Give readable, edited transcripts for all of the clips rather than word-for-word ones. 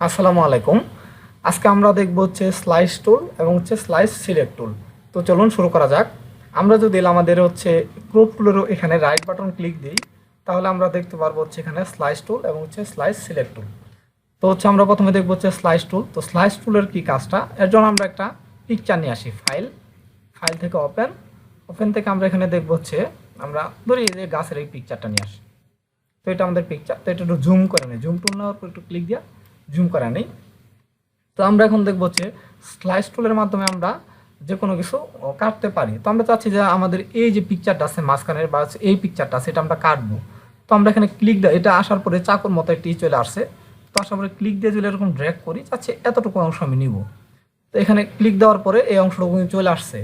আসসালামু আলাইকুম। আজকে আমরা দেখব হচ্ছে স্লাইস টুল এবং হচ্ছে স্লাইস সিলেক্ট টুল। তো চলুন শুরু করা যাক। আমরা যদি আমাদের হচ্ছে গ্রুপ টুলের এখানে রাইট বাটন ক্লিক দিই, তাহলে আমরা দেখতে পারবো হচ্ছে এখানে স্লাইস টুল এবং হচ্ছে স্লাইস সিলেক্ট টুল। তো হচ্ছে আমরা প্রথমে দেখবো হচ্ছে স্লাইস টুল। তো স্লাইস টুলের কি কাজটা, এর জন্য আমরা একটা পিকচার নিয়ে আসি। ফাইল ফাইল থেকে ওপেন থেকে আমরা এখানে দেখবো হচ্ছে আমরা ধরি এই যে গাছের এই পিকচারটা নিয়ে আসি। তো এটা আমাদের পিকচার। তো এটা একটু জুম করে নিই, জুম টুল নেওয়ার পর একটু ক্লিক দিয়ে জুম করা নেই। তো আমরা এখন দেখবো হচ্ছে স্লাইস টুলের মাধ্যমে আমরা যে কোনো কিছু কাটতে পারি। তো আমরা চাচ্ছি যে আমাদের এই যে পিকচারটা আছে মাঝখানের বা এই পিকচারটা আছে এটা আমরা কাটবো। তো আমরা এখানে ক্লিক দিই, এটা আসার পরে চাকুর মতো একটি চলে আসছে। তো আসার পরে ক্লিক দিয়ে যদি এরকম ড্র্যাগ করি, চাচ্ছি এতটুকু অংশ আমি নিব। তো এখানে ক্লিক দেওয়ার পরে এই অংশটুকু চলে আসছে।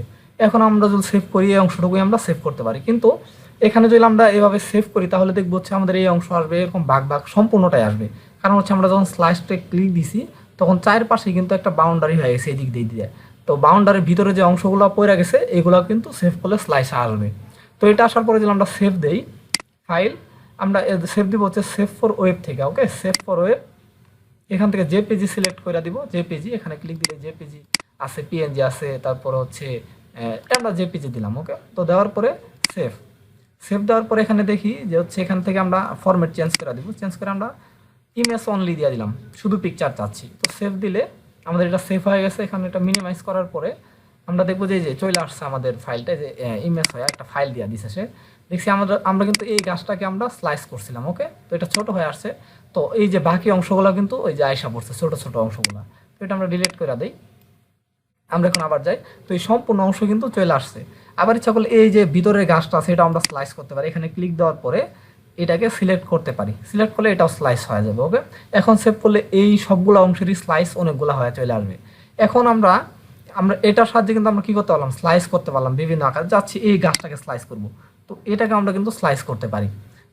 এখন আমরা যদি সেভ করি, এই অংশটুকুই আমরা সেভ করতে পারি। কিন্তু এখানে যদি আমরা এভাবে সেভ করি, তাহলে দেখবো হচ্ছে আমাদের এই অংশ আসবে এরকম ভাগ ভাগ সম্পূর্ণটাই আসবে। কারণ হচ্ছে আমরা যখন স্লাইসটা ক্লিক দিছি, তখন চারপাশে কিন্তু একটা বাউন্ডারি হয়ে গেছে এদিক দিয়ে। তো বাউন্ডারির ভিতরে যে অংশগুলো পড়ে গেছে, এগুলো কিন্তু সেভ করলে স্লাইস আসবে। তো এটা আসার পরে যদি আমরা সেভ দেই, ফাইল আমরা সেভ দিব হচ্ছে সেভ ফর ওয়েব থেকে। ওকে, সেভ ফর ওয়েব, এখান থেকে জেপিজি সিলেক্ট করে দিব। জেপিজি এখানে ক্লিক দিলে জেপিজি আছে, পিএনজি আছে, তারপর হচ্ছে আমরা জেপিজি দিলাম। ওকে, তো দেওয়ার পরে সেভ সেভ দেওয়ার পরে এখানে দেখি যে হচ্ছে এখান থেকে আমরা ফরম্যাট চেঞ্জ করে দিব। চেঞ্জ করে আমরা ইমেজ অনলি দিয়ে দিলাম, শুধু পিকচার চাচ্ছি। তো সেভ দিলে আমাদের এটা সেভ হয়ে গেছে। এখানে এটা মিনিমাইজ করার পরে আমরা দেখবো যে চলে আসছে আমাদের ফাইলটা, যে ইমেজ হয়ে একটা ফাইল দিয়ে দিছে সে। দেখছি আমরা কিন্তু এই গাছটাকে আমরা স্লাইস করছিলাম। ওকে, তো এটা ছোট হয়ে আসছে। তো এই যে বাকি অংশগুলো কিন্তু ওই যে আয়সা পড়ছে, ছোট ছোট অংশগুলো। তো এটা আমরা ডিলিট করে দিই। আমরা এখন আবার যাই, তো এই সম্পূর্ণ অংশ কিন্তু চলে আসছে। আবার ইচ্ছা করলে এই যে ভিতরের গাছটা আছে, এটা আমরা স্লাইস করতে পারি। এখানে ক্লিক দেওয়ার পরে এটাকে সিলেক্ট করতে পারি। সিলেক্ট করলে এটাও স্লাইস হয়ে যাবে। ওকে, এখন সেভ করলে এই সবগুলো অংশেরই স্লাইস অনেকগুলো হয়ে চলে আসবে। এখন আমরা আমরা এটার সাহায্যে কিন্তু আমরা কি করতে পারলাম, স্লাইস করতে পারলাম বিভিন্ন আকারে। যাচ্ছি এই গাছটাকে স্লাইস করব, তো এটাকে আমরা কিন্তু স্লাইস করতে পারি।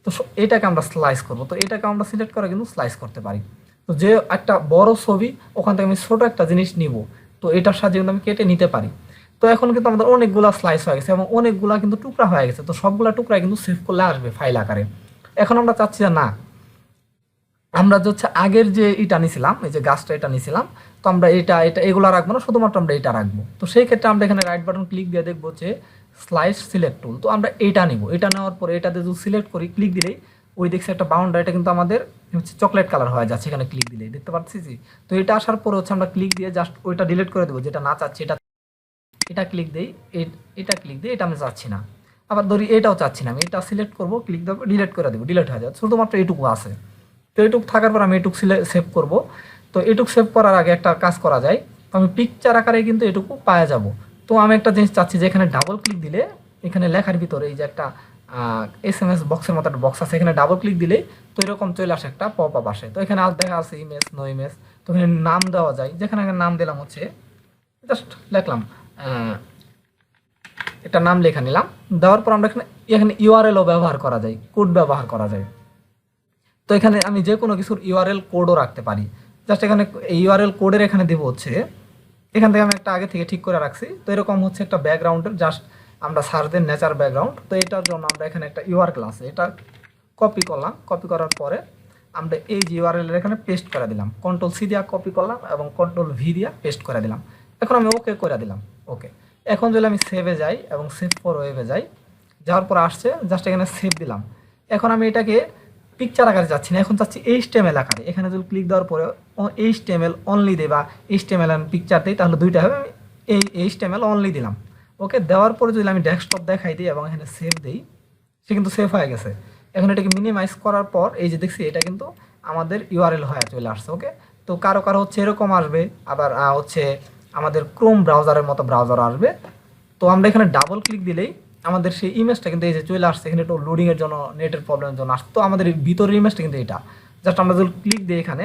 তো এটাকে আমরা স্লাইস করব, তো এটাকে আমরা সিলেক্ট করে কিন্তু স্লাইস করতে পারি। তো যে একটা বড় ছবি, ওখান থেকে আমি ছোট একটা জিনিস নিব, তো এটার সাহায্যে কিন্তু আমি কেটে নিতে পারি। তো এখন কিন্তু আমাদের অনেকগুলা স্লাইস হয়ে গেছে এবং অনেকগুলা কিন্তু টুকরা হয়ে গেছে। তো সবগুলা টুকরা কিন্তু সেভ করলে আসবে ফাইল আকারে। এখন আমরা চাচ্ছি যে না, আমরা যে হচ্ছে আগের যে এটা নিছিলাম, এই যে গাছটা এটা নিছিলাম, তো আমরা এটা এটা এগুলো রাখবো না, শুধুমাত্র আমরা এটা রাখবো। তো সেই ক্ষেত্রে আমরা এখানে রাইট বাটন ক্লিক দিয়ে দেখবো যে স্লাইস সিলেক্ট টুল। তো আমরা এটা নিব, এটা নেওয়ার পরে এটাতে যদি সিলেক্ট করি, ক্লিক দিলেই ওই দেখছি একটা বাউন্ডারি, এটা কিন্তু আমাদের হচ্ছে চকলেট কালার হয়ে যাচ্ছে। এখানে ক্লিক দিলেই দেখতে পাচ্ছি জি। তো এটা আসার পরে হচ্ছে আমরা ক্লিক দিয়ে জাস্ট ওইটা ডিলিট করে দেবো, যেটা না চাচ্ছি। এটা এটা ক্লিক দিই, এটা ক্লিক দিই, এটা আমি চাচ্ছি না। আবার ধরি এটাও চাচ্ছি না, আমি এটা সিলেক্ট করবো, ক্লিক দেবো, ডিলিট করে দেবো, ডিলিট হয়ে যাবে। শুধুমাত্র এইটুকু আছে। তো এইটুকু থাকার পর আমি এটুকু সেভ করব। তো এটুকু সেভ করার আগে একটা কাজ করা যায়। তো আমি পিকচার আকারে কিন্তু এটুকু পাওয়া যাব। তো আমি একটা জিনিস চাচ্ছি যে এখানে ডাবল ক্লিক দিলে, এখানে লেখার ভিতরে এই যে একটা SMS বক্সের মতো একটা বক্স আছে, এখানে ডাবল ক্লিক দিলে তো এরকম চলে আসে, একটা পপ আপ আসে। তো এখানে আজ দেখা আছে ইমেজ, নো ইমেজ। তো এখানে নাম দেওয়া যায়, যেখানে নাম দিলাম হচ্ছে জাস্ট লিখলাম, একটা নাম লেখা নিলাম। দেওয়ার পর আমরা এখানে এখানে ইউআরএলও ব্যবহার করা যায়, কোড ব্যবহার করা যায়। তো এখানে আমি যে কোনো কিছুর ইউআরএল কোডও রাখতে পারি। জাস্ট এখানে ইউআরএল কোডের এখানে দেবো হচ্ছে, এখান থেকে আমি একটা আগে থেকে ঠিক করে রাখছি। তো এরকম হচ্ছে একটা ব্যাকগ্রাউন্ডের, জাস্ট আমরা সার্চ দেন নেচার ব্যাকগ্রাউন্ড। তো এটার জন্য আমরা এখানে একটা ইউআরএল আছে, এটা কপি করলাম। কপি করার পরে আমরা এই যে ইউআরএল এখানে পেস্ট করে দিলাম, কন্ট্রোল-C দিয়া কপি করলাম এবং কন্ট্রোল-V দিয়া পেস্ট করে দিলাম। এখন আমি ওকে করে দিলাম। ওকে, এখন যদি আমি সেভে যাই এবং সেভ ফর ওয়েবে যাই, যাওয়ার পর আসছে, জাস্ট এখানে সেভ দিলাম। এখন আমি এটাকে পিকচার আকারে যাচ্ছি না, এখন চাচ্ছি HTML আকারে। এখানে যদি ক্লিক দেওয়ার পরে HTML অনলি দেই বা HTML and পিকচার দিই, তাহলে দুইটা হবে। আমি এই HTML অনলি দিলাম। ওকে, দেওয়ার পরে যদি আমি ডেস্কটপ দেখাই দিই এবং এখানে সেভ দিই, সে কিন্তু সেভ হয়ে গেছে। এখন এটাকে মিনিমাইজ করার পর এই যে দেখছি, এটা কিন্তু আমাদের ইউআরএল হয়ে চলে আসছে। ওকে, তো কারো কারো হচ্ছে এরকম আসবে, আবার হচ্ছে আমাদের ক্রোম ব্রাউজারের মতো ব্রাউজার আসবে। তো আমরা এখানে ডাবল ক্লিক দিলেই আমাদের সেই ইমেজটা কিন্তু এই যে চলে আসছে। এখানে একটু লোডিংয়ের জন্য, নেটের প্রবলেমের জন্য আসতো। আমাদের ভিতরের ইমেজটা কিন্তু এটা, জাস্ট আমরা যদি ক্লিক দিই, এখানে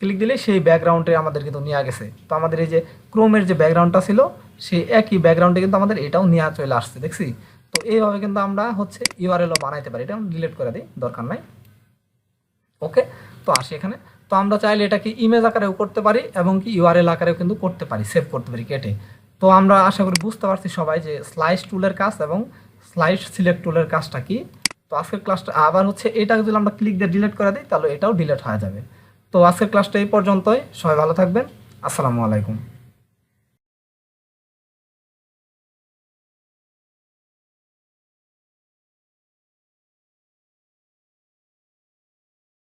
ক্লিক দিলে সেই ব্যাকগ্রাউন্ডে আমাদের কিন্তু নিয়ে গেছে। তো আমাদের এই যে ক্রোমের যে ব্যাকগ্রাউন্ডটা ছিল, সেই একই ব্যাকগ্রাউন্ডে কিন্তু আমাদের এটাও নিয়ে চলে আসছে, দেখছি। তো এইভাবে কিন্তু আমরা হচ্ছে ইউআরএলও বানাইতে পারি। এটা আমি ডিলিট করে দিই, দরকার নাই। ওকে, তো আসি এখানে। তো আমরা চাইলে এটাকে ইমেজ আকারেও করতে পারি এবং কি ইউআরএল আকারেও কিন্তু করতে পারি, সেভ করতে পারি কেটে। তো আমরা আশা করি বুঝতে পারছি সবাই যে স্লাইস টুলের কাজ এবং স্লাইস সিলেক্ট টুলের কাজটা কি। তো আজকের ক্লাসটা আবার হচ্ছে, এটা যদি আমরা ক্লিক দিয়ে ডিলিট করে দিই, তাহলে এটাও ডিলিট হয়ে যাবে। তো তো আজকের ক্লাসটা এই পর্যন্তই। সবাই ভালো থাকবেন। আসসালামু আলাইকুম।